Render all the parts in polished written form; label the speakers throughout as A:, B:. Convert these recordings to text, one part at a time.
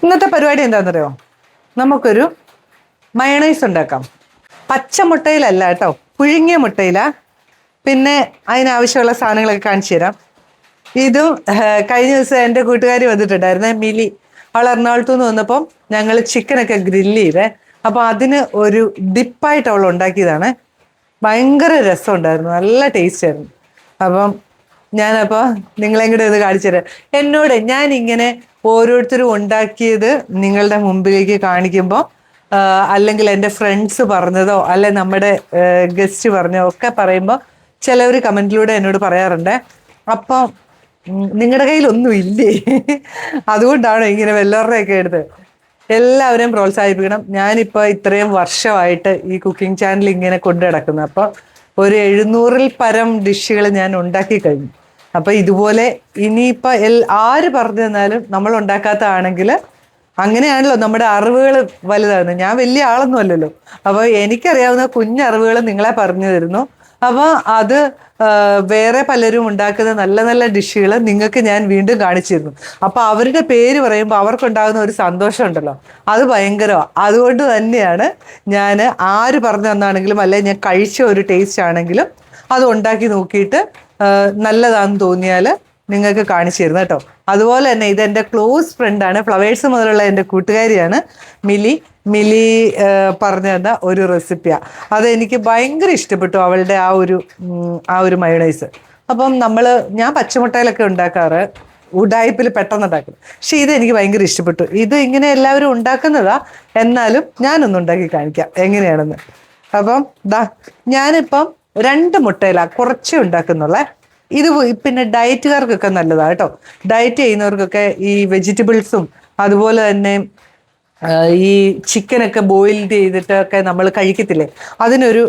A: ഇന്നത്തെ പരിപാടി എന്താണെന്നറിയോ? നമുക്കൊരു മയണൈസ് ഉണ്ടാക്കാം. പച്ചമുട്ടയിലല്ല കേട്ടോ, പുഴുങ്ങിയ മുട്ടയിലാ. പിന്നെ അതിനാവശ്യമുള്ള സാധനങ്ങളൊക്കെ കാണിച്ചു തരാം. ഇതും കഴിഞ്ഞ ദിവസം എൻ്റെ കൂട്ടുകാരി വന്നിട്ടുണ്ടായിരുന്നേ, മിലി. അവൾ എറണാകുളത്തു നിന്ന് വന്നപ്പം ഞങ്ങൾ ചിക്കനൊക്കെ ഗ്രില്ല് ചെയ്തേ. അപ്പോൾ അതിന് ഒരു ഡിപ്പായിട്ട് അവൾ ഉണ്ടാക്കിയതാണ്. ഭയങ്കര രസമുണ്ടായിരുന്നു, നല്ല ടേസ്റ്റ് ആയിരുന്നു. അപ്പം ഞാനപ്പോൾ നിങ്ങളെയും കൂടെ ഇത് കാണിച്ചു തരാം. എന്നോട് ഞാനിങ്ങനെ ഓരോരുത്തരും ഉണ്ടാക്കിയത് നിങ്ങളുടെ മുമ്പിലേക്ക് കാണിക്കുമ്പോൾ, അല്ലെങ്കിൽ എൻ്റെ ഫ്രണ്ട്സ് പറഞ്ഞതോ അല്ലെ നമ്മുടെ ഗസ്റ്റ് പറഞ്ഞതോ ഒക്കെ പറയുമ്പോൾ ചിലവർ കമൻറ്റിലൂടെ എന്നോട് പറയാറുണ്ട്, അപ്പം നിങ്ങളുടെ കയ്യിലൊന്നും ഇല്ലേ, അതുകൊണ്ടാണോ ഇങ്ങനെ വല്ലവരുടെയൊക്കെ എടുത്ത്. എല്ലാവരെയും പ്രോത്സാഹിപ്പിക്കണം. ഞാനിപ്പോൾ ഇത്രയും വർഷമായിട്ട് ഈ കുക്കിംഗ് ചാനൽ ഇങ്ങനെ കൊണ്ടു നടക്കുന്നത്. അപ്പോൾ ഒരു 700-ൽ പരം ഡിഷുകൾ ഞാൻ ഉണ്ടാക്കി കഴിഞ്ഞു. അപ്പോൾ ഇതുപോലെ ഇനിയിപ്പോൾ ആര് പറഞ്ഞു തന്നാലും നമ്മൾ ഉണ്ടാക്കാത്തതാണെങ്കിൽ, അങ്ങനെയാണല്ലോ നമ്മുടെ അറിവുകൾ വലുതാകുന്നത്. ഞാൻ വലിയ ആളൊന്നും അല്ലല്ലോ, അപ്പോൾ എനിക്കറിയാവുന്ന കുഞ്ഞറിവുകൾ നിങ്ങളെ പറഞ്ഞു തരുന്നു. അപ്പോൾ അത് വേറെ പലരും ഉണ്ടാക്കുന്ന നല്ല നല്ല ഡിഷുകൾ നിങ്ങൾക്ക് ഞാൻ വീണ്ടും കാണിച്ചു തരുന്നു. അപ്പോൾ അവരുടെ പേര് പറയുമ്പോൾ അവർക്കുണ്ടാകുന്ന ഒരു സന്തോഷം ഉണ്ടല്ലോ, അത് ഭയങ്കരമാണ്. അതുകൊണ്ട് തന്നെയാണ് ഞാൻ ആര് പറഞ്ഞു തന്നാണെങ്കിലും അല്ലെങ്കിൽ ഞാൻ കഴിച്ച ഒരു ടേസ്റ്റ് ആണെങ്കിലും അത് ഉണ്ടാക്കി നോക്കിയിട്ട് നല്ലതാണെന്ന് തോന്നിയാൽ നിങ്ങൾക്ക് കാണിച്ചു തരുന്നത് കേട്ടോ. അതുപോലെ തന്നെ ഇതെൻ്റെ ക്ലോസ് ഫ്രണ്ടാണ്, ഫ്ലവേഴ്സ് മുതലുള്ള എൻ്റെ കൂട്ടുകാരിയാണ് മിലി പറഞ്ഞു തന്ന ഒരു റെസിപ്പിയാണ്. അതെനിക്ക് ഭയങ്കര ഇഷ്ടപ്പെട്ടു, അവളുടെ ആ ഒരു മയോണൈസ്. അപ്പം ഞാൻ പച്ചമുട്ടയിലൊക്കെ ഉണ്ടാക്കാറ്, ഉഡായിപ്പിൽ പെട്ടെന്ന് ഉണ്ടാക്കുന്നത്. പക്ഷെ ഇതെനിക്ക് ഭയങ്കര ഇഷ്ടപ്പെട്ടു. ഇത് ഇങ്ങനെ എല്ലാവരും ഉണ്ടാക്കുന്നതാ, എന്നാലും ഞാനൊന്ന് ഉണ്ടാക്കി കാണിക്കാം എങ്ങനെയാണെന്ന്. അപ്പം ഞാനിപ്പം 2 മുട്ടയിലാണ് കുറച്ചേ ഉണ്ടാക്കുന്നുള്ളേ. ഇത് പിന്നെ ഡയറ്റുകാർക്കൊക്കെ നല്ലതാണ് കേട്ടോ. ഡയറ്റ് ചെയ്യുന്നവർക്കൊക്കെ ഈ വെജിറ്റബിൾസും അതുപോലെ തന്നെ ഈ ചിക്കനൊക്കെ ബോയിൽ ചെയ്തിട്ടൊക്കെ നമ്മൾ കഴിക്കത്തില്ലേ, അതിനൊരു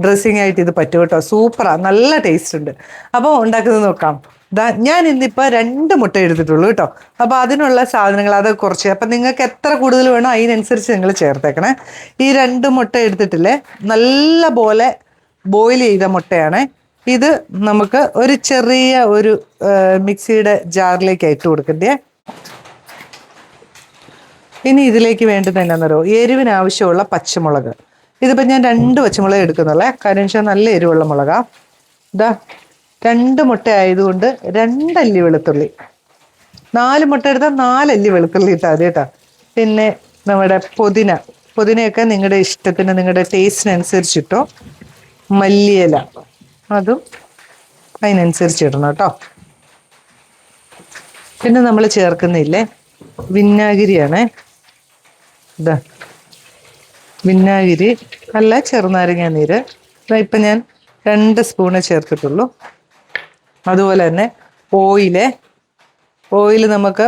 A: ഡ്രസ്സിങ് ആയിട്ട് ഇത് പറ്റും കേട്ടോ. സൂപ്പറാണ്, നല്ല ടേസ്റ്റ് ഉണ്ട്. അപ്പോൾ ഉണ്ടാക്കുന്നത് നോക്കാം. ഞാൻ ഇന്നിപ്പോൾ 2 മുട്ട എടുത്തിട്ടുള്ളൂ കേട്ടോ. അപ്പോൾ അതിനുള്ള സാധനങ്ങൾ അത് കുറച്ച്, അപ്പം നിങ്ങൾക്ക് എത്ര കൂടുതൽ വേണോ അതിനനുസരിച്ച് നിങ്ങൾ ചേർത്തേക്കണേ. ഈ 2 മുട്ട എടുത്തിട്ടില്ലേ, നല്ല പോലെ ബോയിൽ ചെയ്ത മുട്ടയാണ്. ഇത് നമുക്ക് ഒരു ചെറിയ ഒരു മിക്സിയുടെ ജാറിലേക്ക് ഇട്ട് കൊടുക്കണ്ടേ. ഇനി ഇതിലേക്ക് വേണ്ടുന്ന എന്നാന്നറിയോ, എരിവിന് ആവശ്യമുള്ള പച്ചമുളക്. ഇതിപ്പോൾ ഞാൻ 2 പച്ചമുളക് എടുക്കുന്നുള്ളേ, കാരണം വെച്ചാൽ നല്ല എരിവുള്ള മുളകാ. 2 മുട്ട ആയതുകൊണ്ട് 2 അല്ലി വെളുത്തുള്ളി, 4 മുട്ട എടുത്താൽ 4 അല്ലി വെളുത്തുള്ളി ഇട്ടാൽ മതി കേട്ടോ. പിന്നെ നമ്മുടെ പുതിനയൊക്കെ നിങ്ങളുടെ ഇഷ്ടത്തിന്, നിങ്ങളുടെ ടേസ്റ്റിനനുസരിച്ചിട്ടോ. മല്ലിയില അതും അതിനനുസരിച്ച് ഇടണം കേട്ടോ. പിന്നെ നമ്മൾ ചേർക്കുന്നില്ലേ, വിനാഗിരിയാണ്. വിനാഗിരി അല്ല, ചെറുനാരങ്ങ നീര്. ഇപ്പം ഞാൻ 2 സ്പൂണ് ചേർത്തിട്ടുള്ളൂ. അതുപോലെ തന്നെ ഓയിൽ നമുക്ക്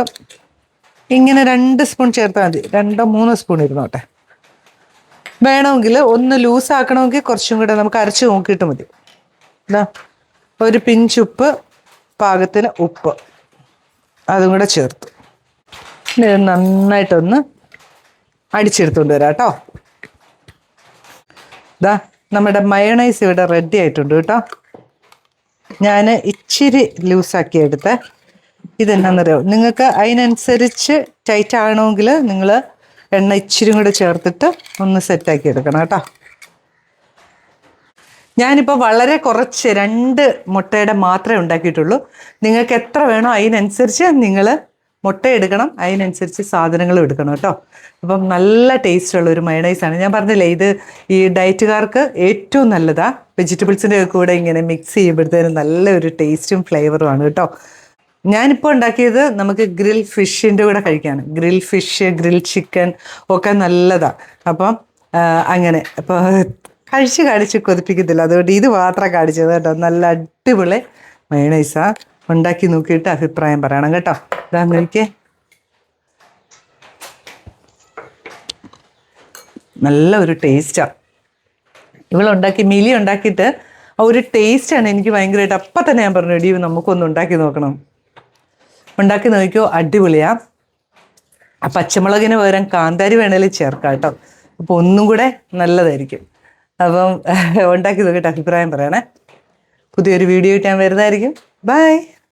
A: ഇങ്ങനെ 2 സ്പൂൺ ചേർത്താൽ മതി. 2-3 സ്പൂൺ ഇരുന്നോട്ടെ. വേണമെങ്കിൽ ഒന്ന് ലൂസാക്കണമെങ്കിൽ കുറച്ചും കൂടെ നമുക്ക് അരച്ച് നോക്കിയിട്ട് മതി. ഒരു പിഞ്ചുപ്പ്, പാകത്തിന് ഉപ്പ്, അതും കൂടെ ചേർത്തു നന്നായിട്ടൊന്ന് അടിച്ചെടുത്തുകൊണ്ട് വരാം കേട്ടോ. നമ്മുടെ മയോണൈസ് ഇവിടെ റെഡി ആയിട്ടുണ്ട് കേട്ടോ. ഞാൻ ഇച്ചിരി ലൂസാക്കി എടുത്തേ. ഇതെന്നാന്നറിയോ, നിങ്ങൾക്ക് അതിനനുസരിച്ച് ടൈറ്റ് ആകണമെങ്കിൽ നിങ്ങൾ എണ്ണ ഇച്ചിരി കൂടെ ചേർത്തിട്ട് ഒന്ന് സെറ്റാക്കി എടുക്കണം കേട്ടോ. ഞാനിപ്പോൾ വളരെ കുറച്ച് 2 മുട്ടയുടെ മാത്രമേ ഉണ്ടാക്കിയിട്ടുള്ളൂ. നിങ്ങൾക്ക് എത്ര വേണോ അതിനനുസരിച്ച് നിങ്ങൾ മുട്ട എടുക്കണം, അതിനനുസരിച്ച് സാധനങ്ങളും എടുക്കണം കേട്ടോ. അപ്പം നല്ല ടേസ്റ്റുള്ള ഒരു മയണൈസാണ്. ഞാൻ പറഞ്ഞില്ലേ, ഇത് ഈ ഡയറ്റുകാർക്ക് ഏറ്റവും നല്ലതാണ്. വെജിറ്റബിൾസിൻ്റെ കൂടെ ഇങ്ങനെ മിക്സ് ചെയ്യുമ്പോഴത്തേനും നല്ലൊരു ടേസ്റ്റും ഫ്ലേവറുമാണ് കേട്ടോ. ഞാനിപ്പോൾ ഉണ്ടാക്കിയത് നമുക്ക് ഗ്രിൽ ഫിഷിൻ്റെ കൂടെ കഴിക്കാണ്. ഗ്രിൽ ഫിഷ്, ഗ്രിൽ ചിക്കൻ ഒക്കെ നല്ലതാണ്. അപ്പം അങ്ങനെ അപ്പോൾ കാണിച്ച് കൊതിപ്പിക്കത്തില്ല, അതുകൊണ്ട് ഇത് മാത്രം കാണിച്ചത് കേട്ടോ. നല്ല അടിപൊളി മയോണൈസാണ്. ഉണ്ടാക്കി നോക്കിയിട്ട് അഭിപ്രായം പറയണം കേട്ടോ. എനിക്ക് നല്ല ഒരു ടേസ്റ്റാണ്. മിലി ഉണ്ടാക്കിയിട്ട് ആ ഒരു ടേസ്റ്റാണ് എനിക്ക് ഭയങ്കരമായിട്ട്. അപ്പം തന്നെ ഞാൻ പറഞ്ഞു, എടി നമുക്കൊന്ന് ഉണ്ടാക്കി നോക്കണം. ഉണ്ടാക്കി നോക്കിയോ, അടിപൊളിയാണ്. ആ പച്ചമുളകിന് പകരം കാന്താരി വേണേലും ചേർക്കാം കേട്ടോ. അപ്പോൾ ഒന്നും കൂടെ നല്ലതായിരിക്കും. അപ്പം ഉണ്ടാക്കി നോക്കിയിട്ട് അഭിപ്രായം പറയണേ. പുതിയൊരു വീഡിയോ ആയിട്ട് ഞാൻ വരുന്നതായിരിക്കും. ബൈ.